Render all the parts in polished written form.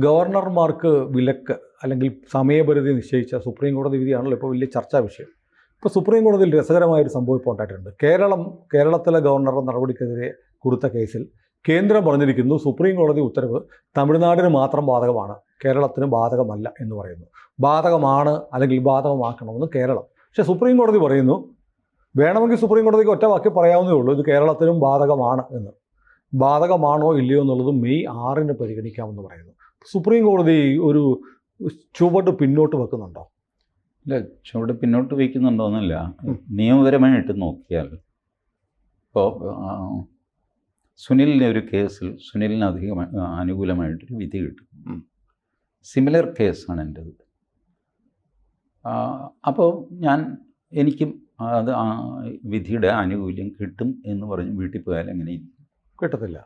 ഗവർണർമാർക്ക് വിലക്ക് അല്ലെങ്കിൽ സമയപരിധി നിശ്ചയിച്ച സുപ്രീം കോടതി വിധിയാണല്ലോ ഇപ്പോൾ വലിയ ചർച്ചാ വിഷയം. ഇപ്പോൾ സുപ്രീം കോടതിയിൽ രസകരമായൊരു സംഭവം ഇപ്പോൾ ഉണ്ടായിട്ടുണ്ട്. കേരളത്തിലെ ഗവർണർ നടപടിക്കെതിരെ കൊടുത്ത കേസിൽ കേന്ദ്രം പറഞ്ഞിരിക്കുന്നു സുപ്രീം കോടതി ഉത്തരവ് തമിഴ്നാടിന് മാത്രം ബാധകമാണ്, കേരളത്തിന് ബാധകമല്ല എന്ന് പറയുന്നു. ബാധകമാണ് അല്ലെങ്കിൽ ബാധകമാക്കണമെന്ന് കേരളം. പക്ഷേ സുപ്രീം കോടതി പറയുന്നു വേണമെങ്കിൽ സുപ്രീം കോടതിക്ക് ഒറ്റ വാക്കി പറയാവുന്നേ ഉള്ളൂ ഇത് കേരളത്തിനും ബാധകമാണ് എന്ന്. ബാധകമാണോ ഇല്ലയോ എന്നുള്ളത് മെയ് 6 പരിഗണിക്കാമെന്ന് പറയുന്നു. സുപ്രീം കോടതി ഒരു ചുവട് പിന്നോട്ട് വെക്കുന്നുണ്ടോ? ഇല്ല, ചുവട് പിന്നോട്ട് വയ്ക്കുന്നുണ്ടോയെന്നല്ല, നിയമപരമായിട്ട് നോക്കിയാൽ ഇപ്പോൾ സുനിലിൻ്റെ ഒരു കേസിൽ സുനിലിന് അനുകൂലമായിട്ടൊരു വിധി കിട്ടും. സിമിലർ കേസാണ് എൻ്റേത്. അപ്പോൾ എനിക്കും അത് വിധിയുടെ ആനുകൂല്യം കിട്ടും എന്ന് പറഞ്ഞ് വീട്ടിൽ പോയാൽ എങ്ങനെ കിട്ടില്ല.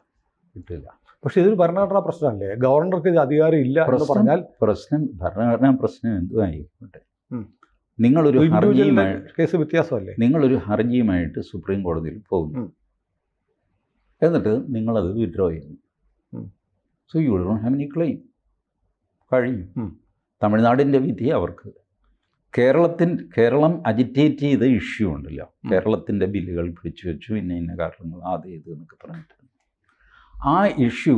പക്ഷേ ഇതൊരു ഭരണഘടനാ പ്രശ്നമല്ലേ? ഗവർണർക്ക് ഇത് അധികാരം ഇല്ല എന്ന് പറഞ്ഞാൽ ഭരണഘടനാ പ്രശ്നം എന്തുമായിക്കോട്ടെ, കേസ് വ്യത്യാസമല്ലേ? നിങ്ങളൊരു ഹർജിയുമായിട്ട് സുപ്രീം കോടതിയിൽ പോകുന്നു, എന്നിട്ട് നിങ്ങളത് വിഡ്രോ ചെയ്യുന്നു. So you don't have any claim. കഴിഞ്ഞു. തമിഴ്നാടിൻ്റെ വിധി അവർക്ക്. കേരളം അജിറ്റേറ്റ് ചെയ്ത ഇഷ്യൂ ഉണ്ടല്ലോ, കേരളത്തിൻ്റെ ബില്ലുകൾ പിടിച്ചു വെച്ചു, ഇന്ന കാരണങ്ങൾ ആദ്യം ഇത് എന്നൊക്കെ പറഞ്ഞിട്ട് ആ issue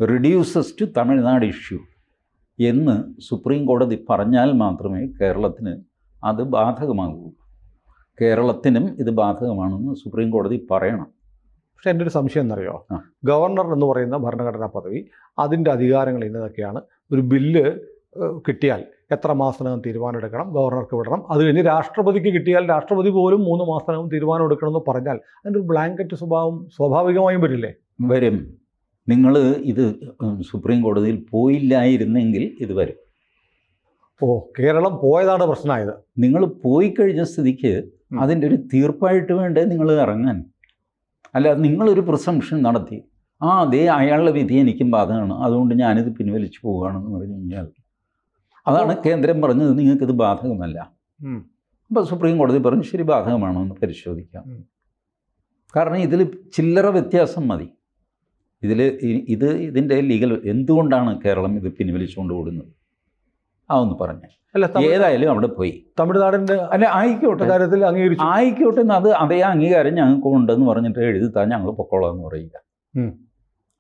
reduces to Tamil Nadu issue എന്ന് സുപ്രീം കോടതി പറഞ്ഞാൽ മാത്രമേ കേരളത്തിന് അത് ബാധകമാകൂ. കേരളത്തിനും ഇത് ബാധകമാണെന്ന് സുപ്രീം കോടതി പറയണം. പക്ഷേ എൻ്റെ ഒരു സംശയം എന്നറിയോ, ഗവർണർ എന്ന് പറയുന്ന ഭരണഘടനാ പദവി, അതിൻ്റെ അധികാരങ്ങൾ ഇന്നതൊക്കെയാണ്. ഒരു ബില്ല് കിട്ടിയാൽ എത്ര മാസത്തിനകം തീരുമാനം എടുക്കണം, ഗവർണർക്ക് വിടണം. അത് കഴിഞ്ഞ് രാഷ്ട്രപതിക്ക് കിട്ടിയാൽ രാഷ്ട്രപതി പോലും 3 മാസത്തിനകം തീരുമാനം എടുക്കണമെന്ന് പറഞ്ഞാൽ അതിൻ്റെ ഒരു ബ്ലാങ്കറ്റ് സ്വഭാവം സ്വാഭാവികമായും വരില്ലേ? വരും. നിങ്ങൾ ഇത് സുപ്രീം കോടതിയിൽ പോയില്ലായിരുന്നെങ്കിൽ ഇത് വരും. കേരളം പോയതാണ് പ്രശ്നമായത്. നിങ്ങൾ പോയി കഴിഞ്ഞ സ്ഥിതിക്ക് അതിൻ്റെ ഒരു തീർപ്പായിട്ട് വേണ്ടേ നിങ്ങൾ ഇറങ്ങാൻ. അല്ല, നിങ്ങളൊരു പ്രിസംഷൻ നടത്തി അതേ അയാളുടെ വിധി എനിക്കും ബാധകമാണ്, അതുകൊണ്ട് ഞാനിത് പിൻവലിച്ചു പോവുകയാണെന്ന് പറഞ്ഞു കഴിഞ്ഞാൽ അതാണ് കേന്ദ്രം പറഞ്ഞത് നിങ്ങൾക്കിത് ബാധകമല്ല. അപ്പോൾ സുപ്രീം കോടതി പറഞ്ഞു ശരി, ബാധകമാണോ എന്ന് പരിശോധിക്കാം. കാരണം ഇതിൽ ചില്ലറ വ്യത്യാസം മതി. ഇതിൻ്റെ ലീഗൽ എന്തുകൊണ്ടാണ് കേരളം ഇത് പിൻവലിച്ചുകൊണ്ട് ഓടുന്നത് അതൊന്ന് പറഞ്ഞേ. അല്ല, ഏതായാലും അവിടെ പോയി തമിഴ്നാടിൻ്റെ അല്ല ആയിക്കോട്ടെ കാര്യത്തിൽ ആയിക്കോട്ടെ അത് അതേ അംഗീകാരം ഞങ്ങൾക്ക് ഉണ്ടെന്ന് പറഞ്ഞിട്ട് എഴുതിത്താൻ ഞങ്ങൾ പൊക്കോളാം എന്ന് പറയുക.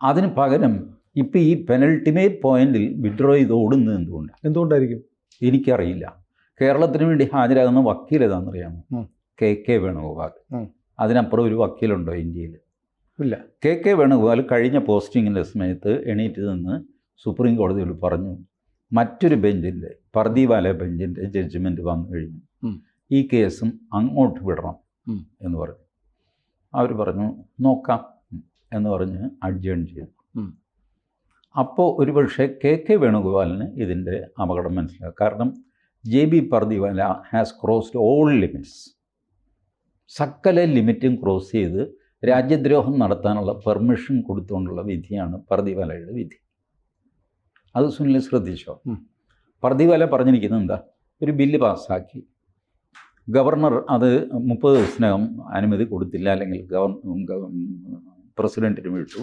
അതിന് പകരം ഇപ്പം ഈ പെനൽറ്റിമേറ്റ് പോയിന്റിൽ വിഡ്രോ ചെയ്ത് ഓടുന്നത് എന്തുകൊണ്ടായിരിക്കും എനിക്കറിയില്ല. കേരളത്തിന് വേണ്ടി ഹാജരാകുന്ന വക്കീൽ ഏതാണെന്നറിയാമോ? കെ വേണുഗോപാൽ. അതിനപ്പുറം ഒരു വക്കീലുണ്ടോ ഇന്ത്യയിൽ? ഇല്ല. കെ വേണുഗോപാൽ കഴിഞ്ഞ പോസ്റ്റിങ്ങിൻ്റെ സമയത്ത് എണീറ്റ് നിന്ന് സുപ്രീം കോടതിയിൽ പറഞ്ഞു മറ്റൊരു ബെഞ്ചിൻ്റെ പർദിവാല ബെഞ്ചിൻ്റെ ജഡ്ജ്മെൻറ്റ് വന്നു കഴിഞ്ഞു, ഈ കേസും അങ്ങോട്ട് വിടണം എന്ന് പറഞ്ഞു. അവർ പറഞ്ഞു നോക്കാം എന്ന് പറഞ്ഞ് അഡ്ജേൺ ചെയ്തു. അപ്പോൾ ഒരുപക്ഷെ കെ വേണുഗോപാലിന് ഇതിൻ്റെ അപകടം മനസ്സിലാക്കാം. കാരണം JB Pardiwala has crossed all limits. സകല ലിമിറ്റും ക്രോസ് ചെയ്ത് രാജ്യദ്രോഹം നടത്താനുള്ള പെർമിഷൻ കൊടുത്തുകൊണ്ടുള്ള വിധിയാണ് പർദിവാലയുടെ വിധി. അത് സുനിൽ ശ്രദ്ധിച്ചോ? പർദിവാല പറഞ്ഞിരിക്കുന്നത് എന്താ, ഒരു ബില്ല് പാസ്സാക്കി, ഗവർണർ അത് 30 ദിവസത്തിനകം അനുമതി കൊടുത്തില്ല, അല്ലെങ്കിൽ പ്രസിഡൻറ്റിന് വിട്ടു,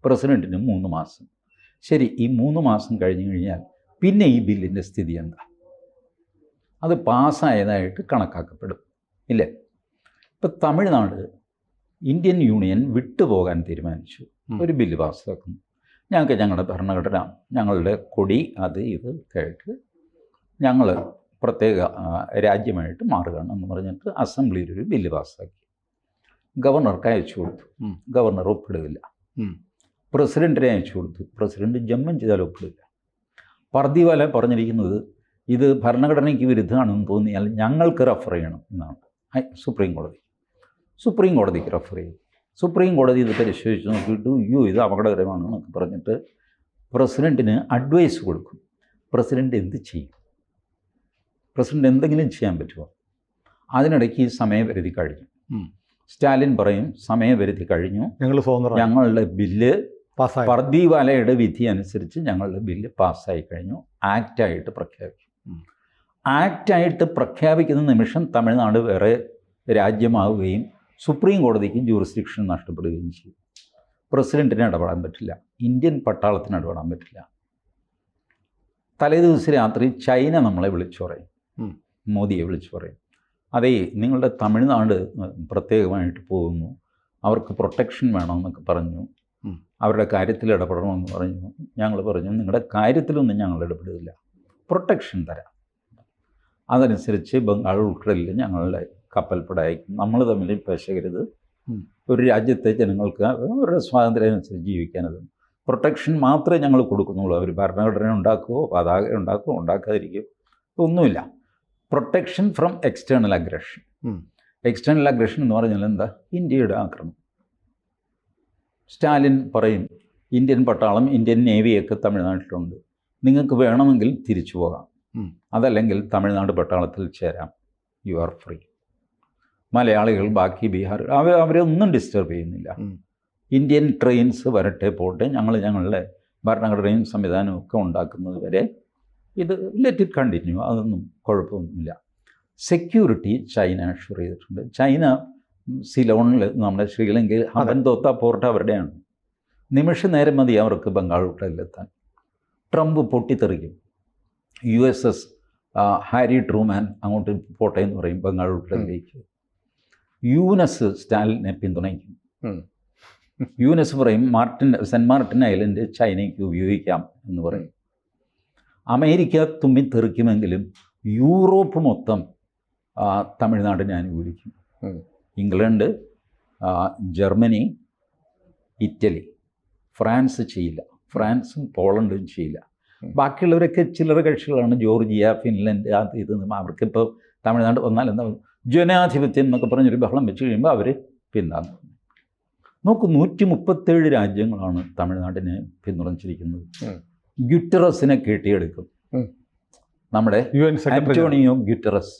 പ്രസിഡൻറ്റിന് 3 മാസം. ശരി, ഈ 3 മാസം കഴിഞ്ഞു കഴിഞ്ഞാൽ പിന്നെ ഈ ബില്ലിൻ്റെ സ്ഥിതി എന്താ? അത് പാസ്സായതായിട്ട് കണക്കാക്കപ്പെടും ഇല്ലേ? ഇപ്പം തമിഴ്നാട് ഇന്ത്യൻ യൂണിയൻ വിട്ടുപോകാൻ തീരുമാനിച്ചു, ഒരു ബില്ല് പാസ്സാക്കുന്നു. ഞങ്ങൾക്ക് ഞങ്ങളുടെ ഭരണഘടന, ഞങ്ങളുടെ കൊടി, അത് ഇത് കേട്ട് ഞങ്ങൾ പ്രത്യേക രാജ്യമായിട്ട് മാറുകയാണെന്ന് പറഞ്ഞിട്ട് അസംബ്ലിയിലൊരു ബില്ല് പാസ്സാക്കി. ഗവർണർക്ക് അയച്ചു കൊടുത്തു, ഗവർണർ ഒപ്പിടുകയില്ല. പ്രസിഡൻറ്റിനെ അയച്ചു കൊടുത്തു, പ്രസിഡൻറ്റ് ജമ്മം ചെയ്താൽ ഒപ്പിടില്ല. പർദിവാല പറഞ്ഞിരിക്കുന്നത് ഇത് ഭരണഘടനയ്ക്ക് വിരുദ്ധമാണെന്ന് തോന്നിയാൽ ഞങ്ങൾക്ക് റെഫർ ചെയ്യണം എന്നാണ് സുപ്രീം കോടതിക്ക് റെഫർ ചെയ്തു. സുപ്രീം കോടതി ഇത് പരിശോധിച്ച് നോക്കിയിട്ട് ഇത് അപകടകരമാണെന്നൊക്കെ പറഞ്ഞിട്ട് പ്രസിഡൻറ്റിന് അഡ്വൈസ് കൊടുക്കും. പ്രസിഡൻറ്റ് എന്ത് ചെയ്യും? പ്രസിഡൻറ്റ് എന്തെങ്കിലും ചെയ്യാൻ പറ്റുമോ? അതിനിടയ്ക്ക് സമയപരിധി കഴിഞ്ഞു. സ്റ്റാലിൻ പറയും സമയപരിധി കഴിഞ്ഞു, ഞങ്ങളുടെ ബില്ല് പർദിവാലയുടെ വിധി അനുസരിച്ച് ഞങ്ങളുടെ ബില്ല് പാസ്സായി കഴിഞ്ഞു, ആക്റ്റായിട്ട് പ്രഖ്യാപിക്കും. ആക്റ്റായിട്ട് പ്രഖ്യാപിക്കുന്ന നിമിഷം തമിഴ്നാട് വേറെ രാജ്യമാവുകയും സുപ്രീം കോടതിക്ക് ജൂറിസ്ഡിക്ഷൻ നഷ്ടപ്പെടുകയും ചെയ്യും. പ്രസിഡൻറ്റിന് ഇടപെടാൻ പറ്റില്ല, ഇന്ത്യൻ പട്ടാളത്തിന് ഇടപെടാൻ പറ്റില്ല. തലേദിവസം രാത്രി ചൈന നമ്മളെ വിളിച്ചു പറയും, ഉം. മോദിയെ വിളിച്ചു പറയും, അതേ നിങ്ങളുടെ തമിഴ്നാട് പ്രത്യേകമായിട്ട് പോകുന്നു, അവർക്ക് പ്രൊട്ടക്ഷൻ വേണമെന്നൊക്കെ പറഞ്ഞു, അവരുടെ കാര്യത്തിൽ ഇടപെടണമെന്ന് പറഞ്ഞു. ഞങ്ങൾ പറഞ്ഞു നിങ്ങളുടെ കാര്യത്തിലൊന്നും ഞങ്ങൾ ഇടപെടില്ല, പ്രൊട്ടക്ഷൻ തരാം. അതനുസരിച്ച് ബംഗാൾ ഉൾക്കടലിൽ ഞങ്ങളുടെ കപ്പൽപ്പട അയക്കും. നമ്മൾ തമ്മിൽ പേശകരുത്, ഒരു രാജ്യത്തെ ജനങ്ങൾക്ക് അവരുടെ സ്വാതന്ത്ര്യം അനുസരിച്ച് ജീവിക്കാനത് പ്രൊട്ടക്ഷൻ മാത്രമേ ഞങ്ങൾ കൊടുക്കുന്നുള്ളൂ. അവർ ഭരണഘടന ഉണ്ടാക്കുമോ പതാക ഉണ്ടാക്കുമോ ഉണ്ടാക്കാതിരിക്കുമോ ഒന്നുമില്ല. Protection from external aggression. External aggression എന്ന് പറഞ്ഞാൽ എന്താ? ഇന്ത്യയുടെ ആക്രമണം. സ്റ്റാലിൻ പറയും ഇന്ത്യൻ പട്ടാളം, ഇന്ത്യൻ നേവിയൊക്കെ തമിഴ്നാട്ടിലുണ്ട്, നിങ്ങൾക്ക് വേണമെങ്കിൽ തിരിച്ചു പോകാം, അതല്ലെങ്കിൽ തമിഴ്നാട് പട്ടാളത്തിൽ ചേരാം, യു ആർ ഫ്രീ. മലയാളികൾ ബാക്കി ബീഹാർ അവരൊന്നും ഡിസ്റ്റർബ് ചെയ്യുന്നില്ല. ഇന്ത്യൻ ട്രെയിൻസ് വരട്ടെ പോട്ടെ, ഞങ്ങൾ ഞങ്ങളുടെ ഭരണഘടനയും സംവിധാനവും ഒക്കെ ഉണ്ടാക്കുന്നത് വരെ ഇത് ലെറ്റ് ഇറ്റ് കണ്ടിന്യൂ, അതൊന്നും കുഴപ്പമൊന്നുമില്ല. സെക്യൂരിറ്റി ചൈന അഷ്വർ ചെയ്തിട്ടുണ്ട്. ചൈന സിലോണിൽ നമ്മുടെ ശ്രീലങ്കയിൽ ഹമ്പൻതോത്ത പോർട്ട് അവരുടെയാണ്. നിമിഷ നേരം മതി അവർക്ക് ബംഗാൾ ഉൾക്കടലിലെത്താൻ. ട്രംപ് പൊട്ടിത്തെറിക്കും. USS ഹാരി ട്രൂമാൻ അങ്ങോട്ട് പോട്ടെ എന്ന് പറയും ബംഗാൾ ഉൾക്കടലിലേക്ക്. യൂനസ് സ്റ്റാലിനെ പിന്തുണയ്ക്കും. യൂനസ് പറയും സെൻറ്റ് മാർട്ടിൻ ഐലൻഡ് ചൈനയ്ക്ക് ഉപയോഗിക്കാം എന്ന് പറയും. അമേരിക്ക തുമ്മിത്തെറിക്കുമെങ്കിലും യൂറോപ്പ് മൊത്തം തമിഴ്നാടിനെ അനുകൂലിക്കും. ഇംഗ്ലണ്ട്, ജർമ്മനി, ഇറ്റലി, ഫ്രാൻസ് ചെയ്യില്ല. ഫ്രാൻസും പോളണ്ടും ചെയ്യില്ല. ബാക്കിയുള്ളവരൊക്കെ ചില്ലറ കക്ഷികളാണ്. ജോർജിയ, ഫിൻലൻഡ്, അത് ഇത്. അവർക്കിപ്പോൾ തമിഴ്നാട് വന്നാൽ എന്താ ജനാധിപത്യം എന്നൊക്കെ പറഞ്ഞൊരു ബഹളം വെച്ച് കഴിയുമ്പോൾ അവർ പിന്താങ്ങും. നോക്കൂ, 137 രാജ്യങ്ങളാണ് തമിഴ്നാടിനെ പിന്തുണച്ചിരിക്കുന്നത്. ഗുറ്ററസിനെ കെട്ടിയെടുക്കും. നമ്മുടെ ആന്റോണിയോ ഗുറ്ററസ്,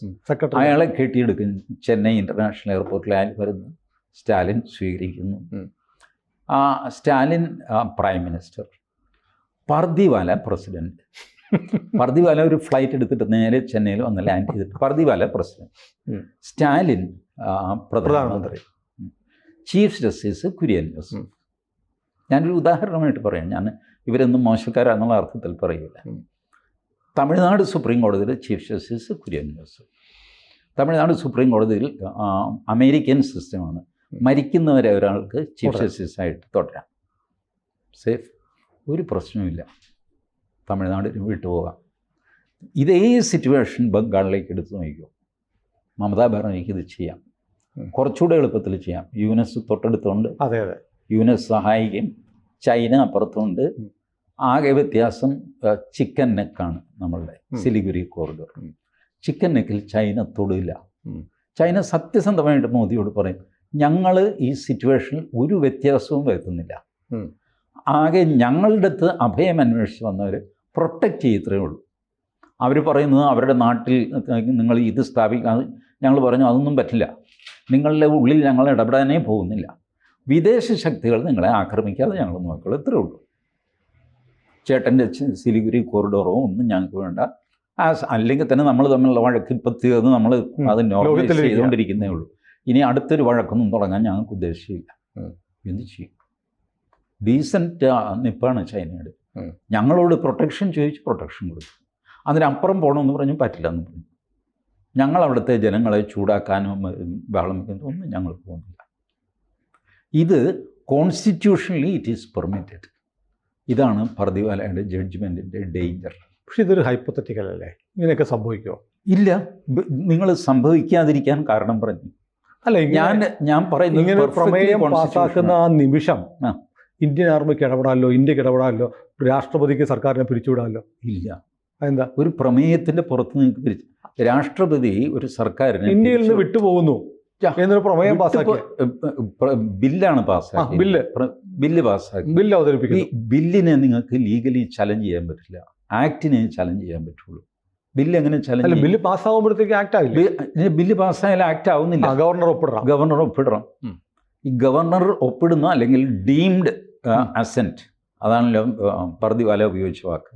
അയാളെ കെട്ടിയെടുക്കും. ചെന്നൈ ഇൻ്റർനാഷണൽ എയർപോർട്ടിൽ അയാൾ വരുന്നു, സ്റ്റാലിൻ സ്വീകരിക്കുന്നു. Stalin prime minister, Pardiwala president. Pardiwala ഒരു ഫ്ലൈറ്റ് എടുത്തിട്ട് നേരെ ചെന്നൈയിൽ വന്ന് ലാൻഡ് ചെയ്തിട്ട് പർദിവാല പ്രസിഡന്റ്, സ്റ്റാലിൻ പ്രധാനമന്ത്രി, ചീഫ് ജസ്റ്റിസ് കുര്യൻ ജോസഫ്. ഞാനൊരു ഉദാഹരണമായിട്ട് പറയാം, ഞാൻ ഇവരൊന്നും മോശക്കാരാന്നുള്ള അർത്ഥത്തിൽ പറയില്ല. തമിഴ്നാട് സുപ്രീം കോടതിയിൽ chief justice Kurian Joseph. Tamil Nadu supreme കോടതിയിൽ അമേരിക്കൻ സിസ്റ്റമാണ്, മരിക്കുന്നവരെ ഒരാൾക്ക് ചീഫ് ജസ്റ്റിസായിട്ട് തുടരാം, സേഫ്, ഒരു പ്രശ്നവുമില്ല, തമിഴ്നാടിന് വിട്ടുപോകാം. ഇതേ സിറ്റുവേഷൻ ബംഗാളിലേക്ക് എടുത്തു നോക്കിയോ, മമതാ ബാനർജിക്ക് ഇത് ചെയ്യാം, കുറച്ചുകൂടെ എളുപ്പത്തിൽ ചെയ്യാം. യുനെസ് തൊട്ടടുത്തുണ്ട്, അതെ അതെ, യുനെസ് സഹായിക്കും, ചൈന അപ്പുറത്തുണ്ട്. ആകെ വ്യത്യാസം ചിക്കൻ നെക്കാണ് നമ്മളുടെ സിലിഗുരി കോറിഡോർ. ചിക്കൻ നെക്കിൽ ചൈന തൊടില്ല. ചൈന സത്യസന്ധമായിട്ട് മോദിയോട് പറയും, ഞങ്ങൾ ഈ സിറ്റുവേഷനിൽ ഒരു വ്യത്യാസവും വരുത്തുന്നില്ല, ആകെ ഞങ്ങളുടെ അടുത്ത് അഭയം അന്വേഷിച്ച് വന്നവർ പ്രൊട്ടക്റ്റ് ചെയ്യത്രേ ഉള്ളൂ. അവർ പറയുന്നത് അവരുടെ നാട്ടിൽ നിങ്ങൾ ഇത് സ്ഥാപിക്കാൻ, ഞങ്ങൾ പറഞ്ഞു അതൊന്നും പറ്റില്ല, നിങ്ങളുടെ ഉള്ളിൽ ഞങ്ങൾ ഇടപെടാനേ പോകുന്നില്ല, വിദേശ ശക്തികൾ നിങ്ങളെ ആക്രമിക്കാതെ ഞങ്ങൾ നോക്കുള്ളൂ, ഇത്രേ ഉള്ളൂ. ചേട്ടൻ്റെ സിലിഗുരി കോറിഡോറോ ഒന്നും ഞങ്ങൾക്ക് വേണ്ട. അല്ലെങ്കിൽ തന്നെ നമ്മൾ തമ്മിലുള്ള വഴക്ക് ഇപ്പം തീർന്ന് നമ്മൾ അത് നോർമലൈസ് ചെയ്തുകൊണ്ടിരിക്കുന്നേ ഉള്ളൂ. ഇനി അടുത്തൊരു വഴക്കൊന്നും തുടങ്ങാൻ ഞങ്ങൾക്ക് ഉദ്ദേശിച്ചില്ല. എന്ത് ചെയ്യും? ഡീസൻറ്റ് നിപ്പാണ് ചൈനയുടെ. ഞങ്ങളോട് പ്രൊട്ടക്ഷൻ ചോദിച്ച് പ്രൊട്ടക്ഷൻ കൊടുത്തു. അതിനപ്പുറം പോകണമെന്ന് പറഞ്ഞു പറ്റില്ല എന്ന് പറഞ്ഞു. ഞങ്ങൾ അവിടുത്തെ ജനങ്ങളെ ചൂടാക്കാനോ ബഹളം വയ്ക്കുന്നതോ ഒന്നും ഞങ്ങൾ പോകുന്നില്ല. ഇത് കോൺസ്റ്റിറ്റ്യൂഷണലി ഇറ്റ് ഈസ് പെർമിറ്റഡ്. ഇതാണ് പർദിവാലയുടെ ജഡ്ജ്മെൻറ്റിൻ്റെ ഡേഞ്ചർ. പക്ഷെ ഇതൊരു ഹൈപ്പോത്തറ്റിക്കൽ അല്ലേ? ഇങ്ങനെയൊക്കെ സംഭവിക്കുമോ? ഇല്ല, നിങ്ങൾ സംഭവിക്കാതിരിക്കാൻ കാരണം പറഞ്ഞു. അല്ല, ഞാൻ പറയുന്നത് ഇങ്ങനെ പ്രമേയം പാസ്സാക്കുന്ന ആ നിമിഷം ഇന്ത്യൻ ആർമിക്ക് ഇടപെടാമല്ലോ, ഇന്ത്യക്ക് ഇടപെടാമല്ലോ, രാഷ്ട്രപതിക്ക് സർക്കാരിനെ പിരിച്ചുവിടാമല്ലോ. ഇല്ല, എന്താ ഒരു പ്രമേയത്തിൻ്റെ പുറത്ത് നിങ്ങൾക്ക് പിരിച്ചു? രാഷ്ട്രപതി ഒരു സർക്കാരിനെ ഇന്ത്യയിൽ നിന്ന് വിട്ടുപോകുന്നു എന്നൊരു പ്രമേയം പാസ്സാക്കി, ബില്ലാണ് പാസ്സാക്കി, ബില്ല് പാസ്സാക്കി, ബില്ല് അവതരിപ്പിക്കുന്നു. ഈ ബില്ലിനെ നിങ്ങൾക്ക് ലീഗലി ചലഞ്ച് ചെയ്യാൻ പറ്റില്ല, ആക്ടിനെ ചലഞ്ച് ചെയ്യാൻ പറ്റുള്ളൂ. ബില്ല് എങ്ങനെ ചലഞ്ച്? ബില്ല് പാസ്സാകുമ്പോഴത്തേക്ക് ആക്ട് ആവില്ല. ബില്ല് പാസ്സായാലും ആക്ട് ആവുന്നില്ല. ഗവർണർ ഒപ്പിടണം. ഗവർണർ ഒപ്പിടണം. ഈ ഗവർണർ ഒപ്പിടുന്ന അല്ലെങ്കിൽ ഡീംഡ് അസെൻറ്റ്, അതാണല്ലോ പർദിവാല ഉപയോഗിച്ച വാക്ക്.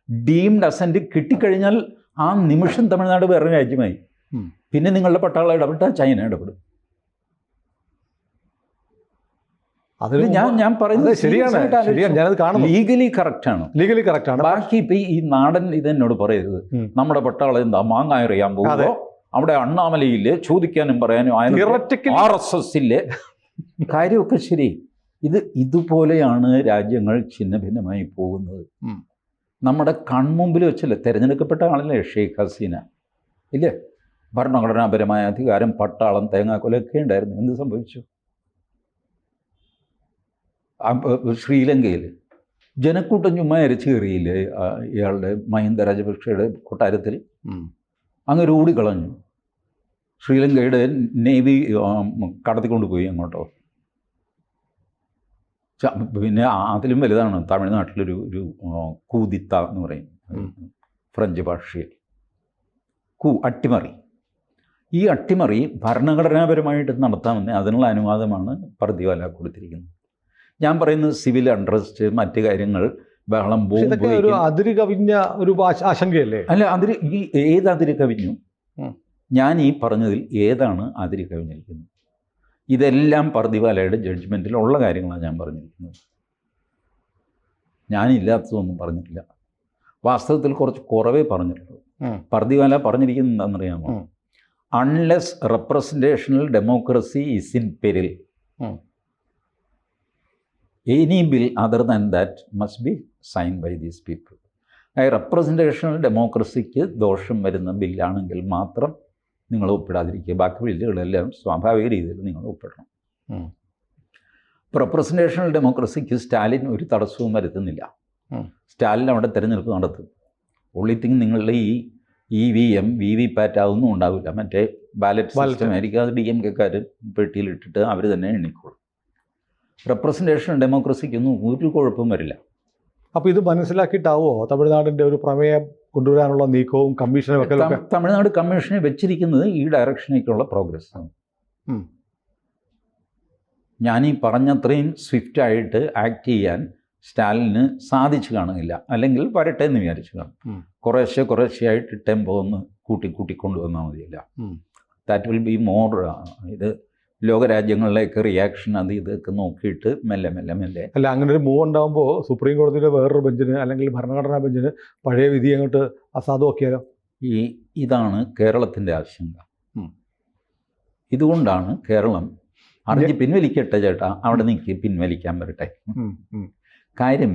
ഡീംഡ് അസെൻറ്റ് കിട്ടിക്കഴിഞ്ഞാൽ ആ നിമിഷം തമിഴ്നാട് വേറെ രാജ്യമായി. പിന്നെ നിങ്ങളുടെ പട്ടാളം ഇടപെട്ടാൽ ചൈന ഇടപെടും. അതിന് ഞാൻ പറയുന്നത് ശരിയാണ്, ഞാനത് കാണുന്നു. ലീഗലി കറക്റ്റാണ്, ലീഗലി കറക്റ്റാണ്. ബാക്കി ഇപ്പൊ ഈ നാടൻ ഇതെന്നോട് പറയരുത്. നമ്മുടെ പട്ടാളം എന്താ മാങ്ങ എറിയാൻ പോകുമ്പോ അവിടെ അണ്ണാമലയില്ലേ ചോദിക്കാനും പറയാനും RSS ഇല്ലേ, കാര്യമൊക്കെ ശരി. ഇതുപോലെയാണ് രാജ്യങ്ങൾ ഛിന്ന ഭിന്നമായി പോകുന്നത്. നമ്മുടെ കൺമുമ്പിൽ വെച്ചല്ലേ തിരഞ്ഞെടുക്കപ്പെട്ട ആളല്ലേ ഷെയ്ഖ് ഹസീന, ഇല്ലേ? ഭരണഘടനാപരമായ അധികാരം, പട്ടാളം, തേങ്ങാക്കൊലൊക്കെ ഉണ്ടായിരുന്നു. എന്ത് സംഭവിച്ചു? ശ്രീലങ്കയിൽ ജനക്കൂട്ടം ചുമ്മാ അരച്ചു കയറിയില്ലേ ഇയാളുടെ മഹിന്ദ രാജപക്ഷയുടെ കൊട്ടാരത്തിൽ? അങ്ങനെ ഓടിക്കളഞ്ഞു. ശ്രീലങ്കയുടെ നേവി കടത്തിക്കൊണ്ടുപോയി അങ്ങോട്ടോ. പിന്നെ അതിലും വലുതാണ് തമിഴ്നാട്ടിലൊരു കൂതിത്ത എന്ന് പറയും ഫ്രഞ്ച് ഭാഷയിൽ. അട്ടിമറി. ഈ അട്ടിമറി ഭരണഘടനാപരമായിട്ട് നടത്താമെന്ന് അതിനുള്ള അനുവാദമാണ് പർദിവാല കൊടുത്തിരിക്കുന്നത്. ഞാൻ പറയുന്നത് സിവിൽ അൺട്രസ്റ്റ്, മറ്റു കാര്യങ്ങൾ, ബഹളം, ബോംബ്, അതിര് കവിഞ്ഞ ഒരു ആശങ്കയല്ലേ? അല്ല, ഏത് അതിര് കവിഞ്ഞു? ഞാൻ ഈ പറഞ്ഞതിൽ ഏതാണ് അതിര് കവിഞ്ഞിരിക്കുന്നത്? ഇതെല്ലാം പർദിവാലയുടെ ജഡ്ജ്മെൻറ്റിൽ ഉള്ള കാര്യങ്ങളാണ് ഞാൻ പറഞ്ഞിരിക്കുന്നത്. ഞാനില്ലാത്തതൊന്നും പറഞ്ഞിട്ടില്ല. വാസ്തവത്തിൽ കുറച്ച് കുറവേ പറഞ്ഞിട്ടുള്ളൂ. പർദിവാല പറഞ്ഞിരിക്കുന്നത് എന്താണെന്നറിയാമോ? Unless representational democracy is in peril, any bill other than that must be sign by these people. Representational ഡെമോക്രസിക്ക് ദോഷം വരുന്ന ബില്ലാണെങ്കിൽ മാത്രം നിങ്ങൾ ഒപ്പിടാതിരിക്കുക. ബാക്കി ബില്ലുകളെല്ലാം സ്വാഭാവിക രീതിയിൽ നിങ്ങൾ ഒപ്പിടണം. ഇപ്പോൾ റെപ്രസെൻറ്റേഷണൽ ഡെമോക്രസിക്ക് സ്റ്റാലിൻ ഒരു തടസ്സവും വരുത്തുന്നില്ല. സ്റ്റാലിൻ അവിടെ തിരഞ്ഞെടുപ്പ് നടത്തും. ഒള്ളി തിങ് നിങ്ങളുടെ ഈ EVM VVPAT അതൊന്നും ഉണ്ടാവില്ല. മറ്റേ ബാലറ്റ് സിസ്റ്റം ആയിരിക്കും. അത് DMK-ക്കാർ പെട്ടിയിലിട്ടിട്ട് അവർ തന്നെ എണ്ണിക്കോളും. റെപ്രസെൻറ്റേഷണൽ ഡെമോക്രസിക്കൊന്നും ഒരു കുഴപ്പവും വരില്ല. അപ്പോൾ ഇത് മനസ്സിലാക്കിയിട്ടാവോ തമിഴ്നാടിൻ്റെ ഒരു പ്രമേയം കൊണ്ടുവരാനുള്ള നീക്കവും കമ്മീഷനും ഒക്കെ? തമിഴ്നാട് കമ്മീഷനെ വെച്ചിരിക്കുന്നത് ഈ ഡയറക്ഷനേക്കുള്ള പ്രോഗ്രസ് ആണ്. ഞാനീ പറഞ്ഞത്രയും സ്വിഫ്റ്റായിട്ട് ആക്ട് ചെയ്യാൻ സ്റ്റാലിന് സാധിച്ചു കാണുന്നില്ല. അല്ലെങ്കിൽ വരട്ടെ എന്ന് വിചാരിച്ചു കാണും. കുറേശ്ശെയായിട്ട് ടെമ്പോ ഒന്ന് കൂട്ടി കൊണ്ടുവന്നാൽ മതിയില്ല. That will be more. ഇത് ലോകരാജ്യങ്ങളിലേക്ക് റിയാക്ഷൻ ഇതൊക്കെ നോക്കിയിട്ട് മെല്ലെ അല്ല, അങ്ങനെ ഒരു മൂവ് ഉണ്ടാകുമ്പോൾ സുപ്രീം കോടതിയുടെ വേറൊരു ബെഞ്ചിന് അല്ലെങ്കിൽ ഭരണഘടനാ ബെഞ്ചിന് പഴയ വിധി അങ്ങോട്ട് അസാധുവാക്കിയാലോ? ഇതാണ് കേരളത്തിൻ്റെ ആശങ്ക. ഇതുകൊണ്ടാണ് കേരളം അറിഞ്ഞ് പിൻവലിക്കട്ടെ ചേട്ടാ, അവിടെ നിൽക്കി പിൻവലിക്കാൻ വരട്ടെ. കാര്യം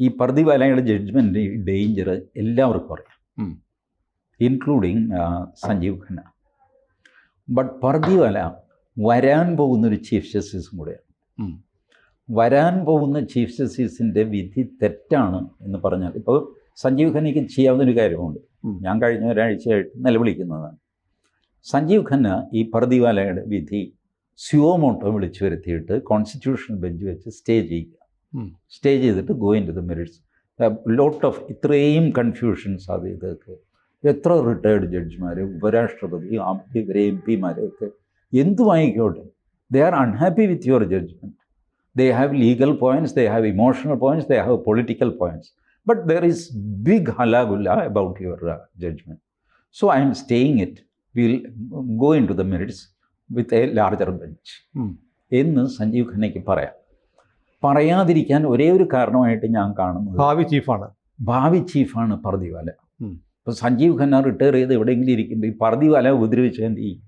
ഈ പർദിവാലയുടെ ജഡ്ജ്മെൻറ്റ് ഡേഞ്ചർ എല്ലാവർക്കും അറിയാം, ഇൻക്ലൂഡിങ് സഞ്ജീവ് ഖന്ന. ബട്ട് പർദിവാല വരാൻ പോകുന്നൊരു ചീഫ് ജസ്റ്റിസും കൂടെയാണ്. വരാൻ പോകുന്ന ചീഫ് ജസ്റ്റിസിൻ്റെ വിധി തെറ്റാണ് എന്ന് പറഞ്ഞാൽ, ഇപ്പോൾ സഞ്ജീവ് ഖന്നയ്ക്ക് ചെയ്യാവുന്നൊരു കാര്യമുണ്ട്. ഞാൻ കഴിഞ്ഞ ഒരാഴ്ചയായിട്ട് നിലവിളിക്കുന്നതാണ്. സഞ്ജീവ് ഖന്ന ഈ പർദിവാലയുടെ വിധി സ്യുവോമോട്ടോ വിളിച്ചു വരുത്തിയിട്ട് കോൺസ്റ്റിറ്റ്യൂഷണൽ ബെഞ്ച് വെച്ച് സ്റ്റേ ചെയ്യുക. സ്റ്റേ ചെയ്തിട്ട് go into the merits. Lot of ഇത്രയും കൺഫ്യൂഷൻസ് ഇതൊക്കെ എത്ര റിട്ടയർഡ് ജഡ്ജിമാർ, ഉപരാഷ്ട്രപതി, ഇവരെ MP-മാരെയൊക്കെ എന്തുമായിക്കോട്ടെ, they are unhappy with your judgement. They have legal points, they have emotional points, they have political points, but there is big ഹലാഗുല്ല about your judgement. So I'm staying it, will go into the merits with a larger bench എന്ന് സഞ്ജീവ് ഖന്നയ്ക്ക് പറയാതിരിക്കാൻ ഒരേ ഒരു കാരണമായിട്ട് ഞാൻ കാണുന്നത് ഭാവി ചീഫാണ് പർദിവാല. ഇപ്പോൾ സഞ്ജീവ് ഖന്ന റിട്ടയർ ചെയ്ത് എവിടെയെങ്കിലും ഇരിക്കുമ്പോൾ ഈ പർദിവാല ഉപദ്രവിച്ച എന്ത് ചെയ്യും?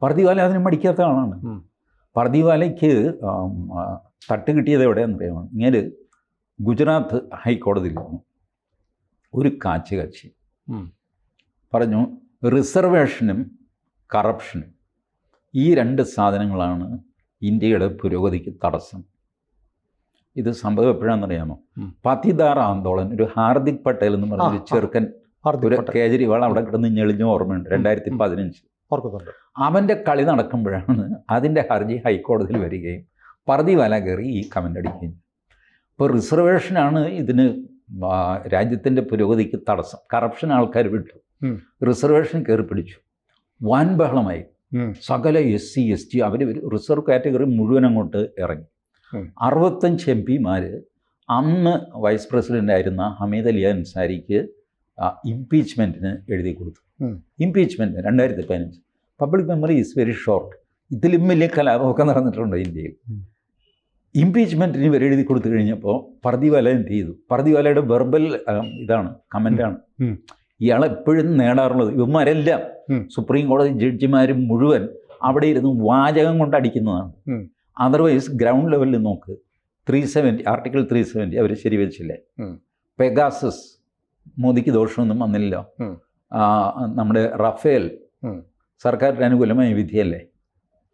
പർദിവാല അതിന് മടിക്കാത്ത ആളാണ്. പർദിവാലയ്ക്ക് തട്ട് കിട്ടിയത് എവിടെയാണെന്നറിയാമോ? ഇങ്ങനെ ഗുജറാത്ത് ഹൈക്കോടതിയിൽ ഒരു കക്ഷി പറഞ്ഞു, റിസർവേഷനും കറപ്ഷനും ഈ രണ്ട് സാധനങ്ങളാണ് ഇന്ത്യയുടെ പുരോഗതിക്ക് തടസ്സം. ഇത് സംഭവം എപ്പോഴാണെന്നറിയാമോ? പതിദാർ ആന്തോളൻ, ഒരു ഹാർദിക് പട്ടേൽ എന്ന് പറഞ്ഞൊരു ചെറുക്കൻ, ഒരു കേജ്രിവാൾ അവിടെ കിടന്ന് ഞെളിഞ്ഞ ഓർമ്മയുണ്ട്, 2015. അവൻ്റെ കളി നടക്കുമ്പോഴാണ് അതിൻ്റെ ഹർജി ഹൈക്കോടതിയിൽ വരികയും പർദിവാല കയറി ഈ കമൻ്റ് അടിക്കുകയും. ഇപ്പോൾ റിസർവേഷനാണ് ഇതിന് രാജ്യത്തിൻ്റെ പുരോഗതിക്ക് തടസ്സം. കറപ്ഷൻ ആൾക്കാർ വിട്ടു, റിസർവേഷൻ കയറി പിടിച്ചു, വൻ ബഹളമായി. സകല SC ST അവർ റിസർവ് കാറ്റഗറി മുഴുവൻ അങ്ങോട്ട് ഇറങ്ങി. 65 MP-മാർ അന്ന് വൈസ് പ്രസിഡൻ്റ് ആയിരുന്ന ഹമീദ് അലി അൻസാരിക്ക് ഇംപീച്ച്മെൻറ്റിന് എഴുതി കൊടുത്തു. Impeachment 2015. Public memory is very short. ഇതിലും വലിയ കലാപമൊക്കെ നടന്നിട്ടുണ്ട് ഇന്ത്യയിൽ. ഇംപീച്ച്മെൻറ്റിന് ഇവർ എഴുതി കൊടുത്തു കഴിഞ്ഞപ്പോൾ പർദിവാല എന്ത് ചെയ്തു? പർദിവാലയുടെ വെർബൽ ഇതാണ്, കമൻ്റാണ്. ഇയാളെപ്പോഴും നേടാറുള്ളത് ഇവന്മാരെല്ലാം സുപ്രീം കോടതി ജഡ്ജിമാരും മുഴുവൻ അവിടെ ഇരുന്ന് വാചകം കൊണ്ട് അടിക്കുന്നതാണ്. അതർവൈസ് ഗ്രൗണ്ട് ലെവലിൽ നോക്ക്, 370 ആർട്ടിക്കിൾ 370 അവർ ശരിവെച്ചില്ലേ. പെഗാസസ് മോദിക്ക് ദോഷമൊന്നും വന്നില്ല. നമ്മുടെ റഫേൽ സർക്കാരിന് അനുകൂലമായ വിധിയല്ലേ.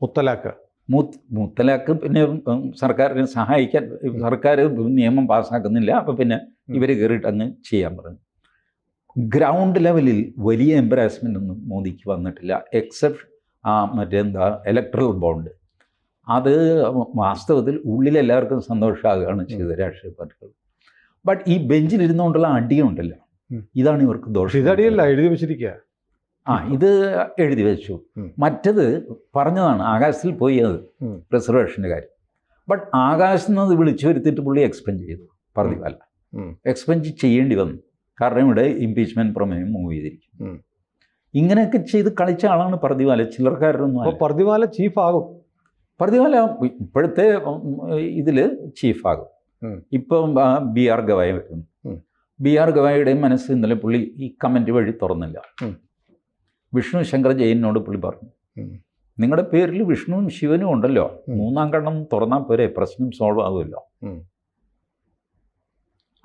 മുത്തലാഖ് പിന്നെ സർക്കാരിനെ സഹായിക്കാൻ സർക്കാർ നിയമം പാസ്സാക്കുന്നില്ല, അപ്പോൾ പിന്നെ ഇവർ കയറിയിട്ട് അങ്ങ് ചെയ്യാൻ പറഞ്ഞു. ഗ്രൗണ്ട് ലെവലിൽ വലിയ എംബറാസ്മെൻ്റ് ഒന്നും മോദിക്ക് വന്നിട്ടില്ല, എക്സെപ്റ്റ് മറ്റെന്താ ഇലക്ട്രൽ ബോണ്ട്. അത് വാസ്തവത്തിൽ ഉള്ളിലെല്ലാവർക്കും സന്തോഷമാകുകയാണ് ചെയ്തത് രാഷ്ട്രീയ പാർട്ടികൾ. ബട്ട് ഈ ബെഞ്ചിലിരുന്നുകൊണ്ടുള്ള അടിയുണ്ടല്ലോ, ഇതാണ് ഇവർക്ക് ദോഷം. ഇതടിയല്ല, എഴുതി വെച്ചിരിക്കുക. ഇത് എഴുതി വെച്ചു. മറ്റത് പറഞ്ഞതാണ് ആകാശത്തിൽ പോയി, അത് റിസർവേഷൻ്റെ കാര്യം. ബട്ട് ആകാശത്ത് നിന്ന് വിളിച്ചു വരുത്തിയിട്ട് പുള്ളി എക്സ്പെൻഡ് ചെയ്തു. പർദിവാല എക്സ്പെൻഡ് ചെയ്യേണ്ടി വന്നു, കാരണം ഇവിടെ ഇംപീച്ച്മെൻറ്റ് പ്രമേയം മൂവ് ചെയ്തിരിക്കും. ഇങ്ങനെയൊക്കെ ചെയ്ത് കളിച്ച ആളാണ് പർദിവാല. ചില്ലറക്കാരൊന്നും. പർദിവാല ചീഫാകും. പർദിവാല ഇപ്പോഴത്തെ ഇതിൽ ചീഫാകും. ഇപ്പം BR ഗവായി വരുന്നു. BR ഗവായിയുടെയും മനസ്സ് ഇന്നലെ പുള്ളി ഈ കമൻറ്റ് വഴി തുറന്നില്ല. വിഷ്ണു ശങ്കർ ജെയിനോട് പുള്ളി പറഞ്ഞു, നിങ്ങളുടെ പേരിൽ വിഷ്ണുവും ശിവനും ഉണ്ടല്ലോ, മൂന്നാം കണ്ണം തുറന്നാൽ പോരെ, പ്രശ്നം സോൾവ് ആകുമല്ലോ.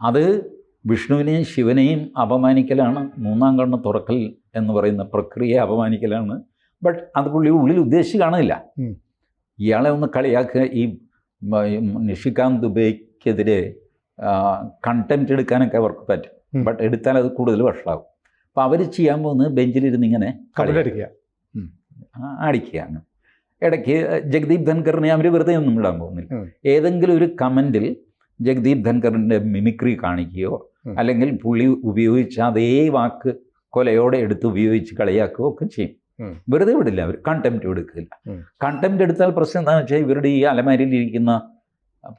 അത് വിഷ്ണുവിനെയും ശിവനെയും അപമാനിക്കലാണ് മൂന്നാം കണ്ണ് തുറക്കൽ എന്ന് പറയുന്ന പ്രക്രിയയെ അപമാനിക്കലാണ്. ബട്ട് അത് പുള്ളി ഉള്ളിൽ ഉദ്ദേശിച്ച് കാണില്ല. ഇയാളെ ഒന്ന് കളിയാക്കുക, ഈ നിഷികാന്ത് ദുബൈക്കെതിരെ കണ്ടന്റ് എടുക്കാനൊക്കെ അവർക്ക് പറ്റും. ബട്ട് എടുത്താൽ അത് കൂടുതൽ വഷളാകും. അപ്പോൾ അവർ ചെയ്യാൻ പോകുന്നത് ബെഞ്ചിലിരുന്ന് ഇങ്ങനെ അടിക്കുകയാണ്. ഇടയ്ക്ക് ജഗദീപ് ധൻഖറിനെ അവർ വെറുതെ ഒന്നും ഇടാൻ പോകുന്നില്ല. ഏതെങ്കിലും ഒരു കമൻറ്റിൽ ജഗദീപ് ധൻഖറിൻ്റെ മിമിക്രി കാണിക്കുകയോ അല്ലെങ്കിൽ പുള്ളി ഉപയോഗിച്ച അതേ വാക്ക് കൊലയോടെ എടുത്ത് ഉപയോഗിച്ച് കളിയാക്കുകയോ ഒക്കെ ചെയ്യും. വെറുതെ വിടില്ല, അവർ കണ്ടംപ്റ്റ് എടുക്കില്ല. കണ്ടംപ്റ്റ് എടുത്താൽ പ്രശ്നം എന്താണെന്ന് വെച്ചാൽ ഇവരുടെ ഈ അലമാരിയിലിരിക്കുന്ന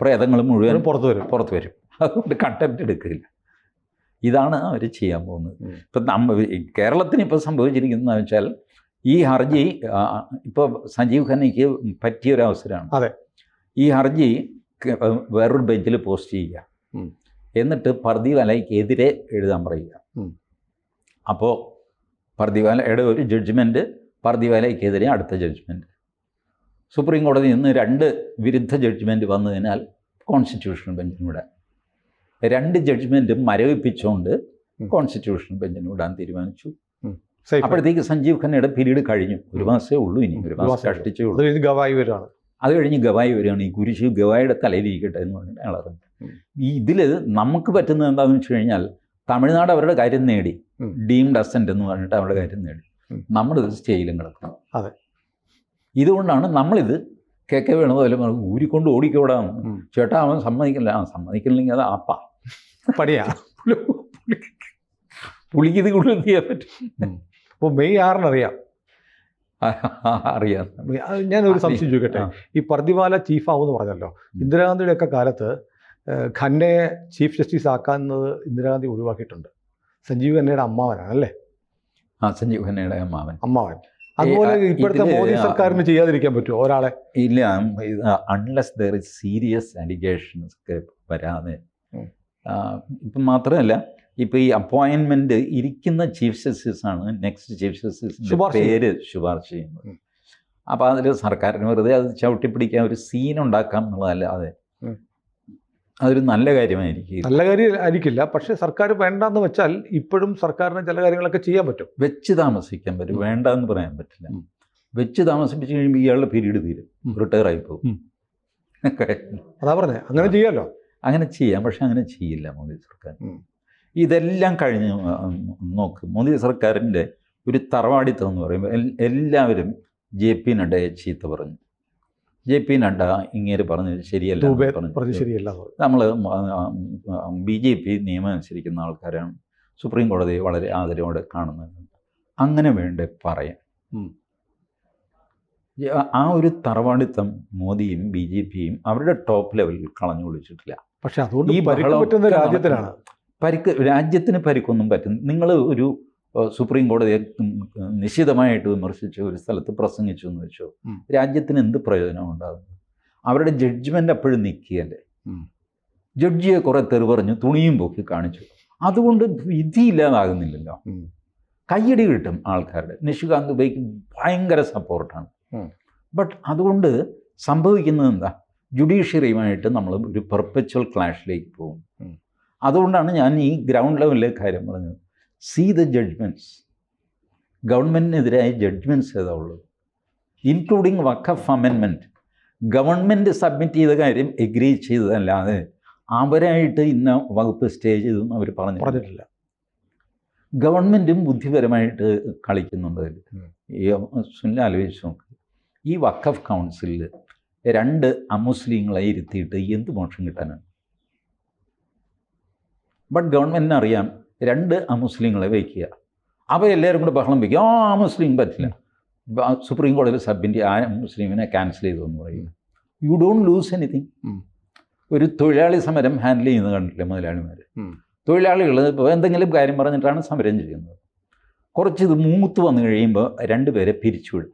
പ്രേതങ്ങൾ മുഴുവൻ പുറത്തു വരും. അതുകൊണ്ട് കണ്ടംപ്റ്റ് എടുക്കില്ല. ഇതാണ് അവർ ചെയ്യാൻ പോകുന്നത്. ഇപ്പം കേരളത്തിന് ഇപ്പോൾ സംഭവിച്ചിരിക്കുന്നതെന്ന് വെച്ചാൽ ഈ ഹർജി ഇപ്പോൾ സഞ്ജീവ് ഖന്നയ്ക്ക് പറ്റിയൊരവസരമാണ്. അതെ, ഈ ഹർജി വേറൊരു ബെഞ്ചിൽ പോസ്റ്റ് ചെയ്യുക, എന്നിട്ട് പർദിവാലയ്ക്കെതിരെ എഴുതാൻ പറയുക. അപ്പോൾ പർദിവാലയുടെ ഒരു ജഡ്ജ്മെൻറ്റ്, പർദിവാലയ്ക്കെതിരെ അടുത്ത ജഡ്ജ്മെൻറ്റ്. സുപ്രീം കോടതിയിൽ നിന്ന് 2 വിരുദ്ധ ജഡ്ജ്മെൻറ്റ് വന്നതിനാൽ കോൺസ്റ്റിറ്റ്യൂഷണൽ ബെഞ്ചിന് വിടാൻ, 2 ജഡ്ജ്മെൻറ്റും മരവിപ്പിച്ചുകൊണ്ട് കോൺസ്റ്റിറ്റ്യൂഷണൽ ബെഞ്ചിന് വിടാൻ തീരുമാനിച്ചു. അപ്പോഴത്തേക്ക് സഞ്ജീവ് ഖന്നയുടെ പീരീഡ് കഴിഞ്ഞു. 1 മാസമേ ഉള്ളൂ, ഇനി 1 മാസം കഷ്ടിച്ചേ ഉള്ളൂ. അത് കഴിഞ്ഞ് ഗവായി വരികയാണ്. ഈ കുരിശ് ഗവായിയുടെ തലയിലിരിക്കട്ടെ എന്ന് പറഞ്ഞിട്ട് അയാൾ ഇറങ്ങി. ഇതിൽ നമുക്ക് പറ്റുന്നത് എന്താണെന്ന് വെച്ച് കഴിഞ്ഞാൽ, തമിഴ്നാട് അവരുടെ കാര്യം നേടി, ഡീംഡ് അസെന്റ് എന്ന് പറഞ്ഞിട്ട് അവരുടെ കാര്യം നേടി. നമ്മളിത് സ്റ്റേയിലും കിടക്കണം. അതെ, ഇതുകൊണ്ടാണ് നമ്മളിത് KK വേണുപോലെ ഊരിക്കൊണ്ട് ഓടിക്കോടാം. ചേട്ടാ അവൻ സമ്മതിക്കില്ല. സമ്മതിക്കില്ലെങ്കിൽ അത് ആപ്പാ പണിയാ, പുള്ളിക്ക് ഇത് കൂടുതൽ ചെയ്യാൻ പറ്റും. അപ്പോൾ മെയ് 6 അറിയാം. ഞാനൊരു സംശയം ചോദിക്കട്ടെ, ഈ പർദിവാല ചീഫാവെന്ന് പറഞ്ഞല്ലോ. ഇന്ദിരാഗാന്ധിയുടെ ഒക്കെ കാലത്ത് ഖന്നയെ ചീഫ് ജസ്റ്റിസ് ആക്കാവുന്നത് ഇന്ദിരാഗാന്ധി ഒഴിവാക്കിയിട്ടുണ്ട്. സഞ്ജീവ് ഖന്നയുടെ അമ്മാവനാണ് അല്ലേ? സഞ്ജീവ് ഖന്നയുടെ അമ്മാവൻ. അതുപോലെ ഇപ്പോഴത്തെ മോദി സർക്കാരിന് ചെയ്യാതിരിക്കാൻ പറ്റുമോ ഒരാളെ? ഇല്ല, unless there is serious allegations ഒക്കെ വരാതെ. ഇപ്പം മാത്രമല്ല, ഇപ്പോൾ ഈ അപ്പോയിൻമെൻറ്റ് ഇരിക്കുന്ന ചീഫ് ജസ്റ്റിസാണ് നെക്സ്റ്റ് ചീഫ് ജസ്റ്റിസിൻ്റെ പേര് ശുപാർശ ചെയ്യുന്നത്. അപ്പോൾ അതിൽ സർക്കാരിന് വെറുതെ അത് ചവിട്ടിപ്പിടിക്കാൻ ഒരു സീൻ ഉണ്ടാക്കാം എന്നുള്ളതല്ലാതെ അതൊരു നല്ല കാര്യമായിരിക്കും. നല്ല കാര്യമായിരിക്കില്ല. പക്ഷേ സർക്കാർ വേണ്ടെന്ന് വെച്ചാൽ ഇപ്പോഴും സർക്കാരിന് ചില കാര്യങ്ങളൊക്കെ ചെയ്യാൻ പറ്റും, വെച്ച് താമസിക്കാൻ പറ്റും. വേണ്ടെന്ന് പറയാൻ പറ്റില്ല. വെച്ച് താമസിപ്പിച്ച് കഴിയുമ്പോൾ ഇയാളുടെ പീരീഡ് തീരും, റിട്ടയർ ആയി പോകും. അതാ പറഞ്ഞേ, അങ്ങനെ ചെയ്യാമല്ലോ. അങ്ങനെ ചെയ്യാം, പക്ഷെ അങ്ങനെ ചെയ്യില്ല മോദി സർക്കാർ. ഇതെല്ലാം കഴിഞ്ഞ് നോക്ക്, മോദി സർക്കാരിൻ്റെ ഒരു തറവാടിത്തം എന്ന് പറയുമ്പോൾ എല്ലാവരും JP നഡ്ഡയെ ചീത്ത പറഞ്ഞു. JP നഡ്ഡ ഇങ്ങേര് പറഞ്ഞത് ശരിയല്ല, നമ്മൾ BJP നിയമം അനുസരിക്കുന്ന ആൾക്കാരാണ്, സുപ്രീം കോടതിയെ വളരെ ആദരവോടെ കാണുന്നത്. അങ്ങനെ വേണ്ടേ പറയാം. ആ ഒരു തറവാടിത്തം മോദിയും BJPയും അവരുടെ ടോപ്പ് ലെവലിൽ കളഞ്ഞു വിളിച്ചിട്ടില്ല. പക്ഷെ അതുകൊണ്ട് ഈ രാജ്യത്തിനാണ് രാജ്യത്തിന് പരിക്കൊന്നും പറ്റും. നിങ്ങൾ സുപ്രീം കോടതിയെ നിശിതമായിട്ട് വിമർശിച്ച് ഒരു സ്ഥലത്ത് പ്രസംഗിച്ചു എന്ന് വെച്ചോ, രാജ്യത്തിന് എന്ത് പ്രയോജനം ഉണ്ടാകുന്നത്? അവരുടെ ജഡ്ജ്മെൻ്റ് അപ്പോഴും നിൽക്കുകയല്ലേ. ജഡ്ജിയെ കുറേ തെറി പറഞ്ഞു, തുണിയും പൊക്കി കാണിച്ചു, അതുകൊണ്ട് വിധിയില്ലാതാകുന്നില്ലല്ലോ. കയ്യടി കിട്ടും ആൾക്കാരുടെ. നിഷികാന്ത് ദുബൈക്ക് ഭയങ്കര സപ്പോർട്ടാണ്. ബട്ട് അതുകൊണ്ട് സംഭവിക്കുന്നത് എന്താ? ജുഡീഷ്യറിയുമായിട്ട് നമ്മൾ ഒരു പെർപ്പച്വൽ ക്ലാഷിലേക്ക് പോകും. അതുകൊണ്ടാണ് ഞാൻ ഈ ഗ്രൗണ്ട് ലെവലിലെ കാര്യം പറഞ്ഞത്. See the judgements. ഗവൺമെൻറ്റിനെതിരായ ജഡ്ജ്മെൻറ്റ്സ് ഏതാ ഉള്ളത്, including Waqf amendment. Government submit ചെയ്ത കാര്യം എഗ്രി ചെയ്തതല്ലാതെ അവരായിട്ട് ഇന്ന വകുപ്പ് സ്റ്റേ ചെയ്തെന്ന് അവർ പറഞ്ഞിട്ടില്ല. ഗവൺമെൻറ്റും ബുദ്ധിപരമായിട്ട് കളിക്കുന്നുണ്ട് അതിൽ. ഈ സുനിൽ ആലോചിച്ച് നോക്ക്, ഈ വഖഫ് കൗൺസിലിൽ 2 അമുസ്ലിങ്ങളെ ഇരുത്തിയിട്ട് എന്ത് മോക്ഷം കിട്ടാനാണ്? ബട്ട് ഗവൺമെൻറ്റിന് അറിയാം 2 അമുസ്ലിങ്ങളെ വയ്ക്കുക, അവരെല്ലാവരും കൂടെ ബഹളം വയ്ക്കുക, ആ മുസ്ലിം പറ്റില്ല, സുപ്രീം കോടതിയിൽ സബ്മിറ്റ് ആ മുസ്ലിമിനെ ക്യാൻസൽ ചെയ്തു എന്ന് പറയും. You don't lose anything. ഒരു തൊഴിലാളി സമരം ഹാൻഡിൽ ചെയ്യുന്നത് കണ്ടില്ലേ മുതലാളിമാർ? തൊഴിലാളികൾ ഇപ്പോൾ എന്തെങ്കിലും കാര്യം പറഞ്ഞിട്ടാണ് സമരം ചെയ്യുന്നത്. കുറച്ച് ഇത് മൂത്ത് വന്നു കഴിയുമ്പോൾ 2 പേരെ പിരിച്ചുവിടും.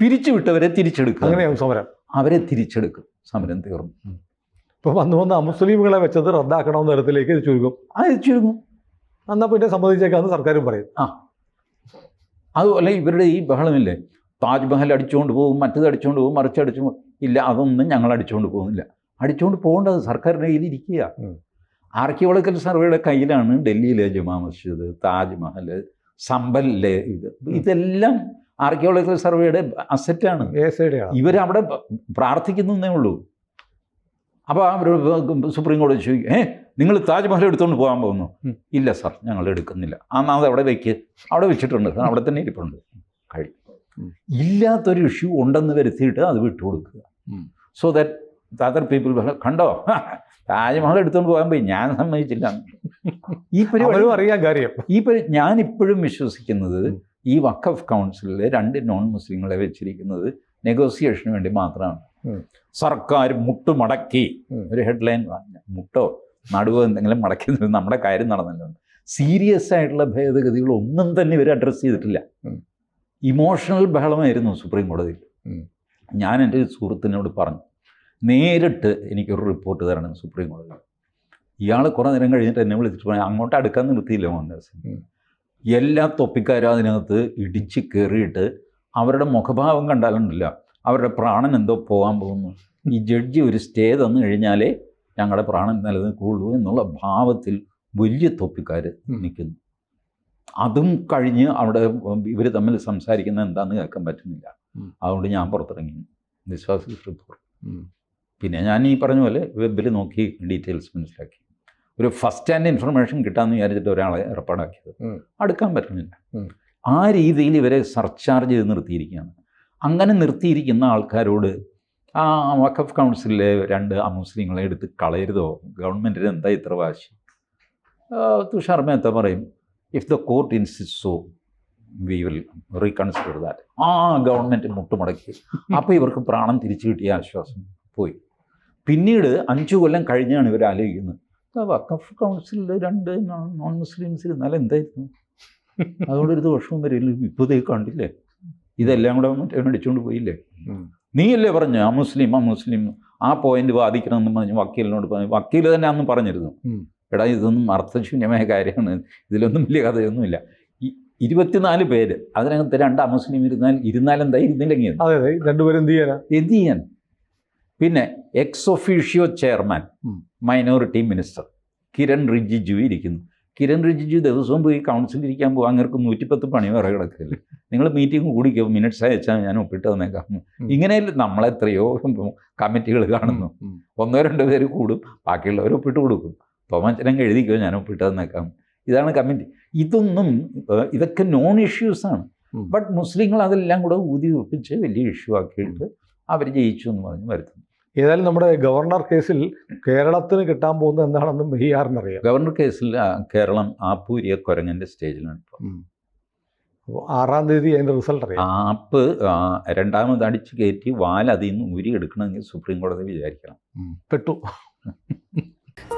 പിരിച്ചുവിട്ടവരെ തിരിച്ചെടുക്കും. അങ്ങനെയാവും സമരം. അവരെ തിരിച്ചെടുക്കും. സമരം തീർന്നു. ഇപ്പോൾ വന്ന് മുസ്ലിമുകളെ വെച്ചത് റദ്ദാക്കണമെന്ന തരത്തിലേക്ക് ഇത് ചുരുങ്ങും. ചുരുങ്ങും. എന്നാൽ പിന്നെ സമ്മതിച്ചേക്കാന്ന് സർക്കാരും പറയും. അതുപോലെ ഇവരുടെ ഈ ബഹളമില്ലേ, താജ്മഹൽ അടിച്ചുകൊണ്ട് പോകും, മറ്റത് അടിച്ചുകൊണ്ട് പോകും, മറിച്ചടിച്ചു പോകും. ഇല്ല, അതൊന്നും ഞങ്ങൾ അടിച്ചുകൊണ്ട് പോകുന്നില്ല. അടിച്ചുകൊണ്ട് പോകേണ്ടത് സർക്കാരിൻ്റെ കയ്യിലിരിക്കുക. ആർക്കിയോളജിക്കൽ സർവേയുടെ കയ്യിലാണ് ഡൽഹിയിലെ ജുമാ മസ്ജിദ്, താജ്മഹൽ, സമ്പലിലെ ഇതെല്ലാം ആർക്കിയോളജിക്കൽ സർവേയുടെ അസറ്റാണ്. ഇവരവിടെ പ്രാർത്ഥിക്കുന്നതേ ഉള്ളൂ. അപ്പോൾ അവർ സുപ്രീം കോടതി ചോദിക്കും, നിങ്ങൾ താജ്മഹൽ എടുത്തുകൊണ്ട് പോകാൻ പോകുന്നു? ഇല്ല സാർ, ഞങ്ങൾ എടുക്കുന്നില്ല. അത് അവിടെ വയ്ക്ക്, അവിടെ വെച്ചിട്ടുണ്ട്, അവിടെ തന്നെ ഇരിപ്പുണ്ട്. കഴിയും. ഇല്ലാത്തൊരു ഇഷ്യൂ ഉണ്ടെന്ന് വരുത്തിയിട്ട് അത് വിട്ടുകൊടുക്കുക. സോ ദാറ്റ് അതർ പീപ്പിൾ കണ്ടോ, താജ്മഹൽ എടുത്തുകൊണ്ട് പോകാൻ പോയി, ഞാൻ സമ്മതിച്ചില്ല. ഈ പരിപാടി അറിയാൻ കാര്യം ഞാനിപ്പോഴും വിശ്വസിക്കുന്നത് ഈ വഖഫ് കൗൺസിലിൽ 2 നോൺ മുസ്ലിങ്ങളെ വെച്ചിരിക്കുന്നത് നെഗോസിയേഷന് വേണ്ടി മാത്രമാണ്. സർക്കാർ മുട്ടുമടക്കി ഒരു ഹെഡ്ലൈൻ മുട്ടോ നടുവോ എന്തെങ്കിലും മടക്കി നമ്മുടെ കാര്യം നടന്നല്ലോ. സീരിയസ് ആയിട്ടുള്ള ഭേദഗതികളൊന്നും തന്നെ ഇവർ അഡ്രസ്സ് ചെയ്തിട്ടില്ല. ഇമോഷണൽ ബഹളമായിരുന്നു സുപ്രീം കോടതിയിൽ. ഞാൻ എൻ്റെ സുഹൃത്തിനോട് പറഞ്ഞു, നേരിട്ട് എനിക്കൊരു റിപ്പോർട്ട് തരണം സുപ്രീം കോടതി. ഇയാൾ കുറേ നേരം കഴിഞ്ഞിട്ട് എന്നെ വിളിച്ചിട്ട് പറഞ്ഞു, അങ്ങോട്ട് അടുക്കാൻ നിർത്തിയില്ല മോഹൻദാസ്. എല്ലാ തൊപ്പിക്കാരും അതിനകത്ത് ഇടിച്ച് കയറിയിട്ട് അവരുടെ മുഖഭാവം കണ്ടാലുണ്ടല്ല, അവരുടെ പ്രാണൻ എന്തോ പോകാൻ പോകുന്നു. ഈ ജഡ്ജി ഒരു സ്റ്റേ തന്നു കഴിഞ്ഞാലേ ഞങ്ങളുടെ പ്രാണൻ നിലനിൽക്കുകയുള്ളൂ എന്നുള്ള ഭാവത്തിൽ വലിയ തൊപ്പിക്കാർ നിൽക്കുന്നു. അതും കഴിഞ്ഞ് അവിടെ ഇവർ തമ്മിൽ സംസാരിക്കുന്നത് എന്താണെന്ന് കേൾക്കാൻ പറ്റുന്നില്ല. അതുകൊണ്ട് ഞാൻ പുറത്തിറങ്ങി. വിശ്വാസ റിപ്പോർട്ട്. പിന്നെ ഞാൻ ഈ പറഞ്ഞ പോലെ വെബിൽ നോക്കി ഡീറ്റെയിൽസ് മനസ്സിലാക്കി. ഒരു ഫസ്റ്റ് ഹാൻഡ് ഇൻഫർമേഷൻ കിട്ടാമെന്ന് വിചാരിച്ചിട്ട് ഒരാളെ ഏർപ്പാടാക്കിയത്. അടുക്കാൻ പറ്റുന്നില്ല. ആ രീതിയിൽ ഇവരെ സർചാർജ് ചെയ്ത് നിർത്തിയിരിക്കുകയാണ്. അങ്ങനെ നിർത്തിയിരിക്കുന്ന ആൾക്കാരോട് ആ വഖഫ് കൗൺസിലിലെ 2 അമുസ്ലിങ്ങളെ എടുത്ത് കളയരുതോ? ഗവൺമെൻറ്റിന് എന്താ ഇത്ര വാശി? തുഷാർ മേത്ത പറയും, if the court insist so we will reconsider that. Government മുട്ടുമടക്കി. അപ്പോൾ ഇവർക്ക് പ്രാണം തിരിച്ചു കിട്ടിയ ആശ്വാസം പോയി. പിന്നീട് 5 കൊല്ലം കഴിഞ്ഞാണ് ഇവർ ആലോചിക്കുന്നത്, വഖഫ് കൗൺസിലിൽ 2 നോൺ മുസ്ലിംസ് ഇരുന്നാലും എന്തായിരുന്നു, അതുകൊണ്ടൊരു ദോഷവും വരില്ല. ഇപ്പോൾ ഇതേ കണ്ടില്ലേ, ഇതെല്ലാം കൂടെ അടിച്ചുകൊണ്ട് പോയില്ലേ. നീയല്ലേ പറഞ്ഞു അമുസ്ലിം ആ പോയിന്റ് വാദിക്കണമെന്ന് പറഞ്ഞ് വക്കീലിനോട് പറഞ്ഞു. വക്കീൽ തന്നെ അന്ന് പറഞ്ഞിരുന്നു, എടാ ഇതൊന്നും അർത്ഥശൂന്യമായ കാര്യമാണ്, ഇതിലൊന്നും വലിയ കഥയൊന്നുമില്ല. 24 പേര് അതിനകത്ത് 2 അമുസ്ലിം ഇരുന്നാൽ എന്താ, ഇരുന്നില്ലെങ്കിൽ എന്ത് ചെയ്യാൻ? പിന്നെ ex officio chairman minority minister Kiran Rijiju ഇരിക്കുന്നു. കിരൺ റിജിജു ദിവസവും പോയി കൗൺസിലിൽ ഇരിക്കാൻ പോകും. അങ്ങനെ 110 പണി വേറെ കിടക്കില്ല. നിങ്ങൾ മീറ്റിംഗ് കൂടിക്കോ, മിനിറ്റ്സ് അയച്ചാൽ ഞാൻ ഒപ്പിട്ട് തന്നേക്കാം. ഇങ്ങനെ നമ്മളെത്രയോ കമ്മിറ്റികൾ കാണുന്നു. 1-2 പേര് കൂടും, ബാക്കിയുള്ളവർ ഒപ്പിട്ട് കൊടുക്കും. തോമാച്ചനങ്ങ് എഴുതിക്കോ, ഞാൻ ഒപ്പിട്ട് തന്നേക്കാം. ഇതാണ് കമ്മിറ്റി. ഇതൊക്കെ നോൺ ഇഷ്യൂസാണ്. ബട്ട് മുസ്ലിങ്ങൾ അതെല്ലാം കൂടെ ഊതി ഒപ്പിച്ച് വലിയ ഇഷ്യൂ ആക്കിയിട്ട് അവർ ജയിച്ചു എന്ന് പറഞ്ഞ് വരുത്തുന്നു. ഏതായാലും നമ്മുടെ ഗവർണർ കേസിൽ കേരളത്തിന് കിട്ടാൻ പോകുന്നത് എന്താണെന്നും മെയ് 6-ന് അറിയാം. ഗവർണർ കേസിൽ കേരളം ആപ്പൂരിയ കുരങ്ങൻ്റെ സ്റ്റേജിലാണ് ഇപ്പോൾ. 6-ാം തീയതി അതിൻ്റെ റിസൾട്ട് അറിയാം. ആപ്പ് 2ാമത് അടിച്ച് കയറ്റി അതിൽ നിന്ന് ഊരി എടുക്കണമെങ്കിൽ സുപ്രീം കോടതി വിചാരിക്കണം. പെട്ടു.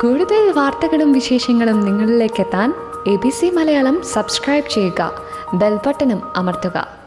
കൂടുതൽ വാർത്തകളും വിശേഷങ്ങളും നിങ്ങളിലേക്ക് എത്താൻ ABC മലയാളം സബ്സ്ക്രൈബ് ചെയ്യുക, ബെൽബട്ടനും അമർത്തുക.